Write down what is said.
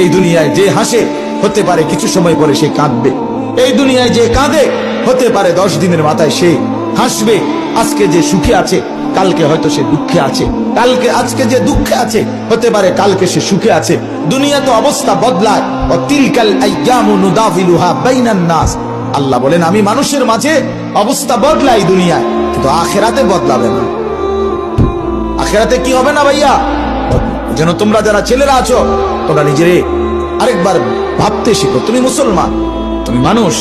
এই দুনিয়ায় যে হাসে হতে পারে কিছু সময় পরে সে কাঁদবে, এই দুনিয়ায় যে কাঁদে হতে পারে 10 দিনের মাথায় সে হাসবে। আজকে যে সুখে আছে কালকে হয়তো সে দুঃখে আছে, আজকে যে দুঃখে আছে হতে পারে কালকে সে সুখে আছে। দুনিয়া তো অবস্থা বদলায়। তিলকাল আইয়ামু নুদাভিলুহা বাইনান নাস, আল্লাহ বলেন আমি মানুষের মাঝে অবস্থা বদলাই দুনিয়ায়, কিন্তু আখিরাতে বদলাবে না। আখিরাতে কি হবে না ভাইয়া? যেন তোমরা যারা ছেলেরা আছো তোমরা নিজেরে আরেকবার ভাবতে শিখো, তুমি মুসলমান, তুমি মানুষ।